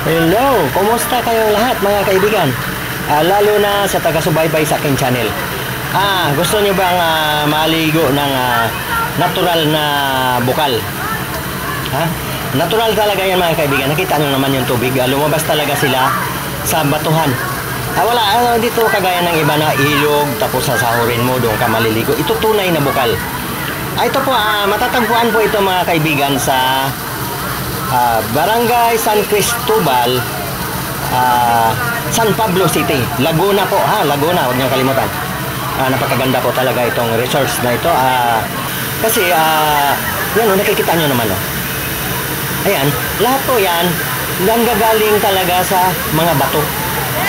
Hello, kumusta kayong lahat mga kaibigan? Lalo na sa taga-subaybay sa aking channel. Gusto nyo bang maligo ng natural na bukal? Natural talaga yan mga kaibigan. Nakita nyo naman yung tubig. Lumabas talaga sila sa batuhan. Wala, dito kagaya ng iba na ilog, tapos sasahurin mo, doon ka maliligo. Ito tunay na bukal. Ito po, matatagpuan po ito mga kaibigan sa Barangay San Cristobal, San Pablo City, Laguna po, Laguna, huwag niyong kalimutan. Napakaganda po talaga itong resource na ito. Kasi yan, nakikita nyo naman, ayan, lahat po yan nanggagaling talaga sa mga bato,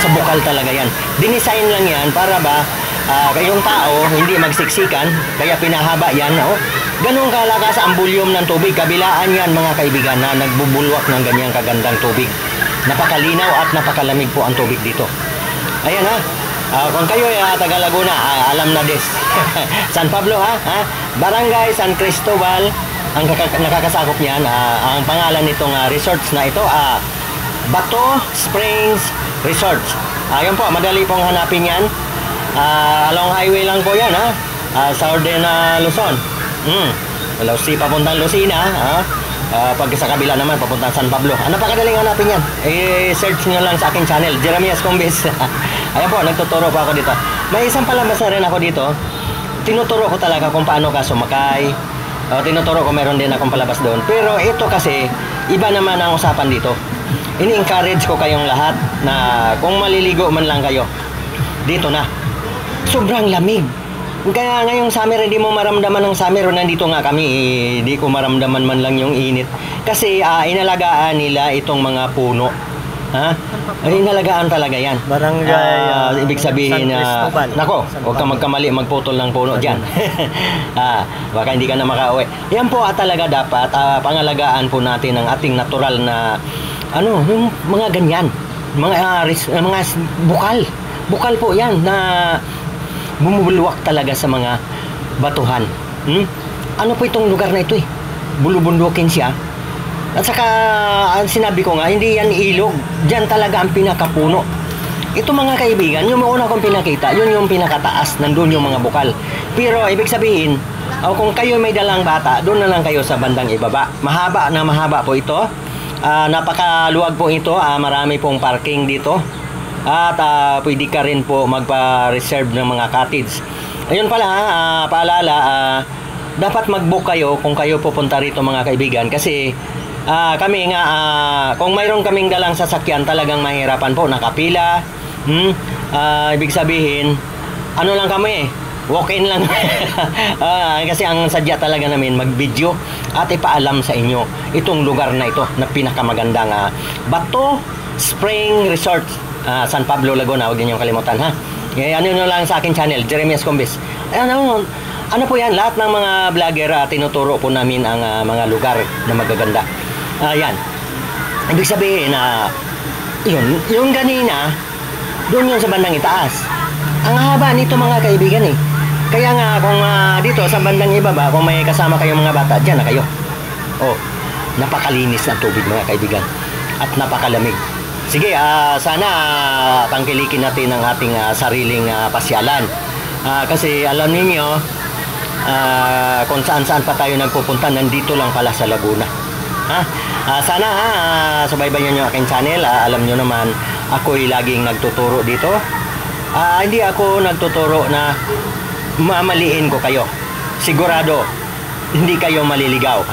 sa bukal talaga yan. Dinisign lang yan para ba yung tao hindi magsiksikan, kaya pinahaba yan. Ganun kalakas ang volume ng tubig. Kabilaan yan mga kaibigan na nagbubulwak ng ganyang kagandang tubig. Napakalinaw at napakalamig po ang tubig dito. Ayan kung kayo taga Laguna, alam na this. San Pablo Barangay San Cristobal ang nakakasakop niyan. Ang pangalan nitong resorts na ito, Bato Springs Resorts. Ayun po, madali pong hanapin yan. Along highway lang po yan, Southern Luzon. Lausi papuntang Lucena, pag sa kabila naman papuntang San Pablo. Napakadaling hanapin yan. Search nyo lang sa aking channel, Jeremias Combes. Ayan po, nagtuturo pa ako dito. May isang palabas na rin ako dito. Tinuturo ko talaga kung paano ka sumakay. Tinuturo ko, meron din akong palabas doon. Pero ito kasi, iba naman ang usapan dito. Ini-encourage ko kayong lahat na kung maliligo man lang kayo, dito na. Sobrang lamig. Kaya ngayong summer, hindi mo maramdaman ng summer. Nandito nga kami, hindi ko maramdaman man lang yung init. Kasi inalagaan nila itong mga puno. Inalagaan talaga yan. Barangay ibig sabihin na nako, huwag ka magkamali magputol ng puno dyan. Baka hindi ka na makauwi. Yan po talaga dapat pangalagaan po natin ang ating natural na yung mga ganyan, mga bukal po yan na bumubulwak talaga sa mga batuhan. Ano po itong lugar na ito bulubundukin siya. At saka sinabi ko nga, hindi yan ilog, dyan talaga ang pinakapuno. Ito mga kaibigan, yung una kong pinakita, yun yung pinakataas, nandun yung mga bukal. Pero ibig sabihin, kung kayo may dalang bata, doon na lang kayo sa bandang ibaba. Mahaba po ito. Napakaluwag po ito. Marami pong parking dito. At pwede ka rin po magpa-reserve ng mga cottage. Ayun pala, paalala, dapat mag-book kayo kung kayo pupunta rito mga kaibigan. Kasi kami nga, kung mayroon kaming dalang sasakyan, talagang mahirapan po, nakapila. Ibig sabihin, ano lang kami, walk-in lang. Kasi ang sadya talaga namin mag-video at ipaalam sa inyo itong lugar na ito na pinakamagandang Bato Spring Resort, San Pablo, Laguna. Huwag niyo kalimutan ano nyo lang sa akin channel, Jeremias Combes. Ano po yan, lahat ng mga vlogger tinuturo po namin ang mga lugar na magaganda. Yan, ibig sabihin yung ganina doon yun sa bandang itaas. Ang haba nito mga kaibigan Kaya nga kung dito sa bandang ibaba, kung may kasama kayong mga bata, dyan na kayo. Napakalinis ng tubig mga kaibigan at napakalamig. Sige, sana tangkilikin natin ang ating sariling pasyalan. Kasi alam niyo, kung saan-saan pa tayo nagpupunta, nandito lang pala sa Laguna. Sana subaybayan niyo aking channel. Alam niyo naman, ako'y laging nagtuturo dito. Hindi ako nagtuturo na mamaliin ko kayo. Sigurado, hindi kayo maliligaw.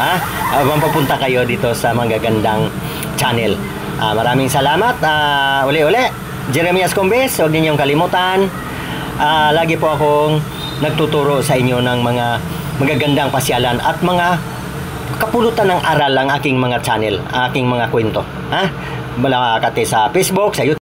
Mapapunta kayo dito sa magagandang channel. Maraming salamat. Uli-uli, Jeremias Combes, huwag ninyong kalimutan. Lagi po akong nagtuturo sa inyo ng mga magagandang pasyalan at mga kapulutan ng aral ang aking mga channel, aking mga kwento. Malakati sa Facebook, sa YouTube.